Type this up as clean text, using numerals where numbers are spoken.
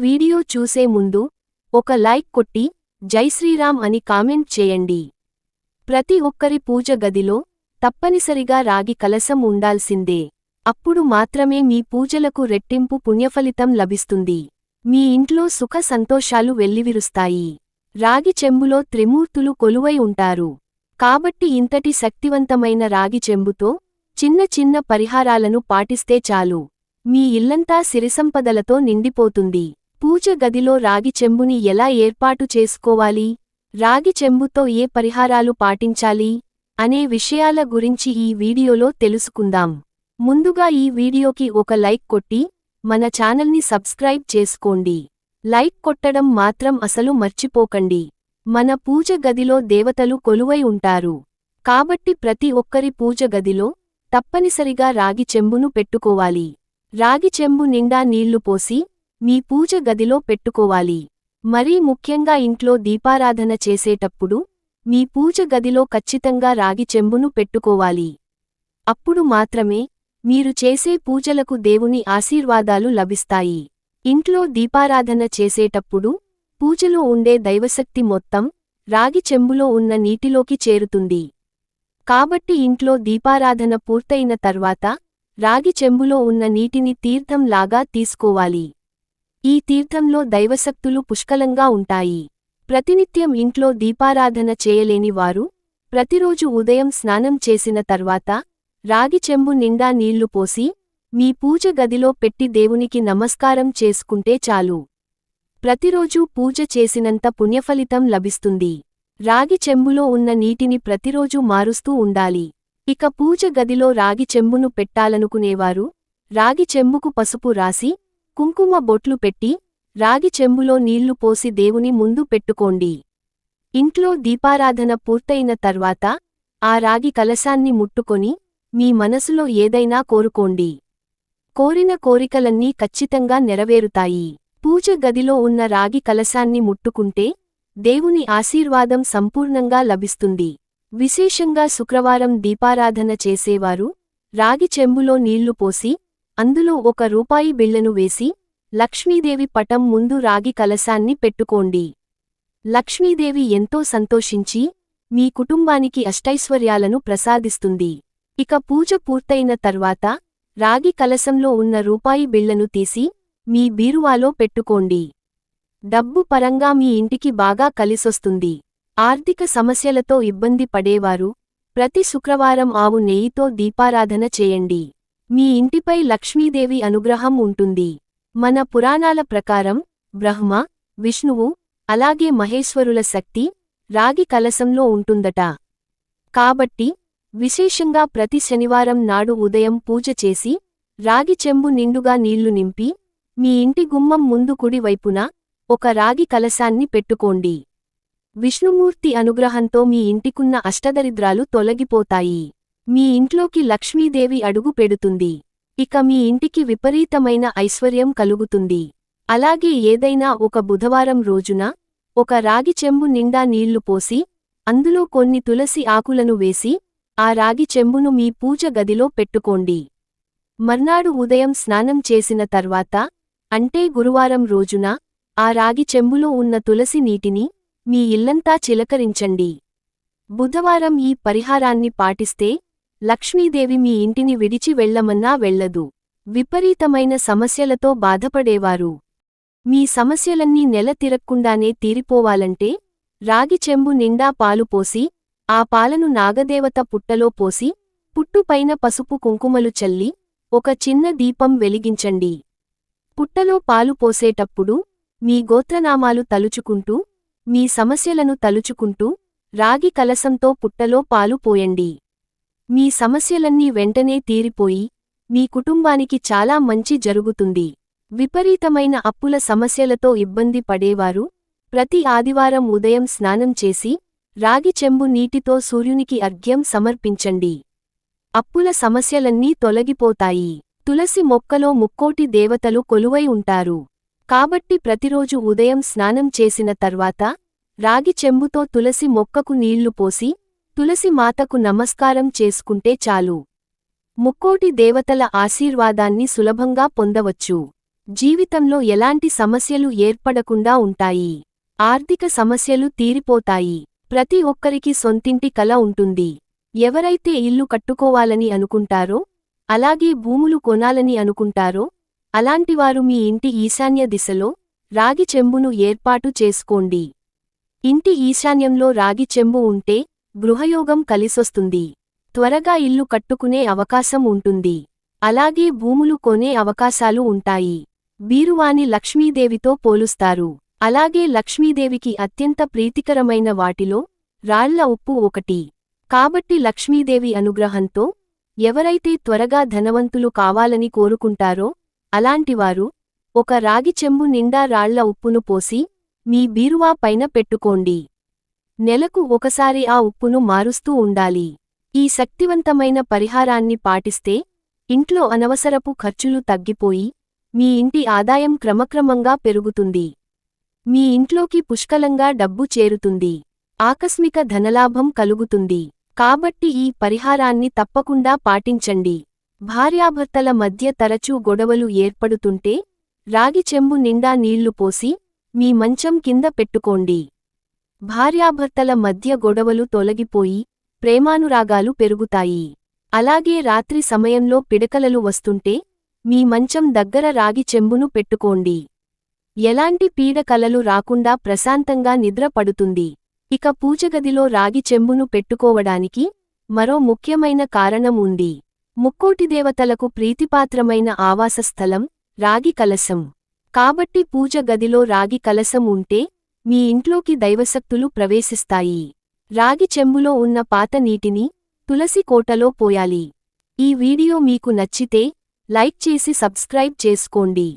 Video చూసే ముందు ఒక లైక్ కొట్టి జై శ్రీరామ్ అని కామెంట్ చేయండి. ప్రతి ఒక్కరి పూజ గదిలో తప్పనిసరిగా రాగి కలశం ఉండాల్సిందే. అప్పుడు మాత్రమే మీ పూజలకు రెట్టింపు పుణ్యఫలితం లభిస్తుంది. మీ ఇంట్లో సుఖ సంతోషాలు వెల్లివిరుస్తాయి. రాగి చెంబులో త్రిమూర్తులు కొలువై ఉంటారు. కాబట్టి ఇంతటి శక్తివంతమైన రాగి చెంబుతో చిన్న చిన్న పరిహారాలను పాటిస్తే చాలు. మీ ఇల్లంతా సిరిసంపదలతో నిండిపోతుంది. పూజ గదిలో రాగి చెంబుని ఎలా ఏర్పాటు చేసుకోవాలి, రాగి చెంబుతో ఏ పరిహారాలు పాటించాలి అనే విషయాల గురించి ఈ వీడియోలో తెలుసుకుందాం. ముందుగా ఈ వీడియోకి ఒక లైక్ కొట్టి మన ఛానల్ని సబ్స్క్రైబ్ చేసుకోండి. లైక్ కొట్టడం మాత్రం అసలు మర్చిపోకండి. మన పూజ గదిలో దేవతలు కొలువై ఉంటారు. కాబట్టి ప్రతి ఒక్కరి పూజ గదిలో తప్పనిసరిగా రాగి చెంబును పెట్టుకోవాలి. రాగి చెంబు నిండా నీళ్లు పోసి మీ పూజ గదిలో పెట్టుకోవాలి. మరీ ముఖ్యంగా ఇంట్లో దీపారాధన చేసేటప్పుడు మీ పూజ గదిలో ఖచ్చితంగా రాగి చెంబును పెట్టుకోవాలి. అప్పుడు మాత్రమే మీరు చేసే పూజలకు దేవుని ఆశీర్వాదాలు లభిస్తాయి. ఇంట్లో దీపారాధన చేసేటప్పుడు పూజలో ఉండే దైవశక్తి మొత్తం రాగి చెంబులో ఉన్న నీటిలోకి చేరుతుంది. కాబట్టి ఇంట్లో దీపారాధన పూర్తయిన తర్వాత రాగి చెంబులో ఉన్న నీటిని తీర్థం లాగా తీసుకోవాలి. ఈ తీర్థంలో దైవశక్తులు పుష్కలంగా ఉంటాయి. ప్రతినిత్యం ఇంట్లో దీపారాధన చేయలేని వారు ప్రతిరోజు ఉదయం స్నానం చేసిన తర్వాత రాగి చెంబు నిండా నీళ్లు పోసి మీ పూజ గదిలో పెట్టి దేవునికి నమస్కారం చేసుకుంటే చాలు. ప్రతిరోజూ పూజ చేసినంత పుణ్యఫలితం లభిస్తుంది. రాగి చెంబులో ఉన్న నీటిని ప్రతిరోజూ మారుస్తూ ఉండాలి. ఇక పూజ గదిలో రాగి చెంబును పెట్టాలనుకునేవారు రాగి చెంబుకు పసుపు రాసి కుంకుమ బొట్లు పెట్టి రాగి చెంబులో నీళ్లు పోసి దేవుని ముందు పెట్టుకోండి. ఇంట్లో దీపారాధన పూర్తయిన తర్వాత ఆ రాగి కలశాన్ని ముట్టుకొని మీ మనసులో ఏదైనా కోరుకోండి. కోరిన కోరికలన్నీ ఖచ్చితంగా నెరవేరుతాయి. పూజ గదిలో ఉన్న రాగి కలశాన్ని ముట్టుకుంటే దేవుని ఆశీర్వాదం సంపూర్ణంగా లభిస్తుంది. విశేషంగా శుక్రవారం దీపారాధన చేసేవారు రాగి చెంబులో నీళ్లు పోసి అందులో ₹1 బిళ్లను వేసి లక్ష్మీదేవి పటం ముందు రాగి కలశాన్ని పెట్టుకోండి. లక్ష్మీదేవి ఎంతో సంతోషించి మీ కుటుంబానికి అష్టైశ్వర్యాలను ప్రసాదిస్తుంది. ఇక పూజ పూర్తయిన తర్వాత రాగి కలశంలో ఉన్న ₹1 బిళ్లను తీసి మీ బీరువాలో పెట్టుకోండి. డబ్బు పరంగా మీ ఇంటికి బాగా కలిసొస్తుంది. ఆర్థిక సమస్యలతో ఇబ్బంది పడేవారు ప్రతి శుక్రవారం ఆవు నెయ్యితో దీపారాధన చేయండి. మీ ఇంటిపై లక్ష్మీదేవి అనుగ్రహం ఉంటుంది. మన పురాణాల ప్రకారం బ్రహ్మ, విష్ణువు అలాగే మహేశ్వరుల శక్తి రాగి కలశంలో ఉంటుందట. కాబట్టి విశేషంగా ప్రతి శనివారం నాడు ఉదయం పూజ చేసి రాగి చెంబు నిండుగా నీళ్లు నింపి మీ ఇంటి గుమ్మం ముందు కుడి వైపున ఒక రాగి కలశాన్ని పెట్టుకోండి. విష్ణుమూర్తి అనుగ్రహంతో మీ ఇంటికున్న అష్టదరిద్రాలు తొలగిపోతాయి. మీ ఇంట్లోకి లక్ష్మీదేవి అడుగు పెడుతుంది. ఇక మీ ఇంటికి విపరీతమైన ఐశ్వర్యం కలుగుతుంది. అలాగే ఏదైనా ఒక బుధవారం రోజున ఒక రాగి చెంబు నిండా నీళ్లు పోసి అందులో కొన్ని తులసి ఆకులను వేసి ఆ రాగి చెంబును మీ పూజ గదిలో పెట్టుకోండి. మర్నాడు ఉదయం స్నానం చేసిన తర్వాత అంటే గురువారం రోజున ఆ రాగి చెంబులో ఉన్న తులసి నీటిని మీ ఇల్లంతా చిలకరించండి. బుధవారం ఈ పరిహారాన్ని పాటిస్తే లక్ష్మీదేవి మీ ఇంటిని విడిచి వెళ్లమన్నా వెళ్లదు. విపరీతమైన సమస్యలతో బాధపడేవారు మీ సమస్యలన్నీ నెల తిరక్కుండానే తీరిపోవాలంటే రాగి చెంబు నిండా పాలు పోసి ఆ పాలను నాగదేవత పుట్టలో పోసి పుట్టుపైన పసుపు కుంకుమలు చల్లి ఒక చిన్న దీపం వెలిగించండి. పుట్టలో పాలు పోసేటప్పుడు మీ గోత్రనామాలు తలుచుకుంటూ మీ సమస్యలను తలుచుకుంటూ రాగి కలశంతో పుట్టలో పాలు పోయండి. మీ సమస్యలన్నీ వెంటనే తీరిపోయి మీ కుటుంబానికి చాలా మంచి జరుగుతుంది. విపరీతమైన అప్పుల సమస్యలతో ఇబ్బంది పడేవారు ప్రతి ఆదివారం ఉదయం స్నానం చేసి రాగి చెంబు నీటితో సూర్యునికి అర్ఘ్యం సమర్పించండి. అప్పుల సమస్యలన్నీ తొలగిపోతాయి. తులసి మొక్కలో ముక్కోటి దేవతలు కొలువై ఉంటారు. కాబట్టి ప్రతిరోజు ఉదయం స్నానం చేసిన తర్వాత రాగి చెంబుతో తులసి మొక్కకు నీళ్లు పోసి తులసి మాతకు నమస్కారం చేసుకుంటే చాలు. ముక్కోటి దేవతల ఆశీర్వాదాన్ని సులభంగా పొందవచ్చు. జీవితంలో ఎలాంటి సమస్యలు ఏర్పడకుండా ఉంటాయి. ఆర్థిక సమస్యలు తీరిపోతాయి. ప్రతి ఒక్కరికి సొంతింటి కల ఉంటుంది. ఎవరైతే ఇల్లు కట్టుకోవాలని అనుకుంటారో, అలాగే భూములు కొనాలని అనుకుంటారో, అలాంటివారు మీ ఇంటి ఈశాన్య దిశలో రాగి చెంబును ఏర్పాటు చేసుకోండి. ఇంటి ఈశాన్యంలో రాగి చెంబు ఉంటే గృహయోగం కలిసొస్తుంది. త్వరగా ఇల్లు కట్టుకునే అవకాశం ఉంటుంది. అలాగే భూములు కొనే అవకాశాలు ఉంటాయి. బీరువాని లక్ష్మీదేవితో పోలుస్తారు. అలాగే లక్ష్మీదేవికి అత్యంత ప్రీతికరమైన వాటిలో రాళ్ల ఉప్పు ఒకటి. కాబట్టి లక్ష్మీదేవి అనుగ్రహంతో ఎవరైతే త్వరగా ధనవంతులు కావాలని కోరుకుంటారో అలాంటివారు ఒక రాగి చెంబు నిండా రాళ్ల ఉప్పును పోసి మీ బీరువా పైన పెట్టుకోండి. నెలకు ఒకసారి ఆ ఉప్పును మారుస్తూ ఉండాలి. ఈ శక్తివంతమైన పరిహారాన్ని పాటిస్తే ఇంట్లో అనవసరపు ఖర్చులు తగ్గిపోయి మీ ఇంటి ఆదాయం క్రమక్రమంగా పెరుగుతుంది. మీ ఇంట్లోకి పుష్కలంగా డబ్బు చేరుతుంది. ఆకస్మిక ధనలాభం కలుగుతుంది. కాబట్టి ఈ పరిహారాన్ని తప్పకుండా పాటించండి. భార్యాభర్తల మధ్య తరచూ గొడవలు ఏర్పడుతుంటే రాగి చెంబు నిండా నీళ్లు పోసి మీ మంచం కింద పెట్టుకోండి. భార్యాభర్తల మధ్య గొడవలు తొలగిపోయి ప్రేమానురాగాలు పెరుగుతాయి. అలాగే రాత్రి సమయంలో పిడకలలు వస్తుంటే మీ మంచం దగ్గర రాగి చెంబును పెట్టుకోండి. ఎలాంటి పీడకలలు రాకుండా ప్రశాంతంగా నిద్ర పడుతుంది. ఇక పూజగదిలో రాగి చెంబును పెట్టుకోవడానికి మరో ముఖ్యమైన కారణం ఉంది. ముక్కోటిదేవతలకు ప్రీతిపాత్రమైన ఆవాసస్థలం రాగి కలశం. కాబట్టి పూజ గదిలో రాగి కలశం ఉంటే మీ ఇంట్లోకి దైవశక్తులు ప్రవేశిస్తాయి. రాగి చెంబులో ఉన్న పాత నీటిని తులసి కోటలో పోయాలి. ఈ వీడియో మీకు నచ్చితే లైక్ చేసి సబ్స్క్రైబ్ చేసుకోండి.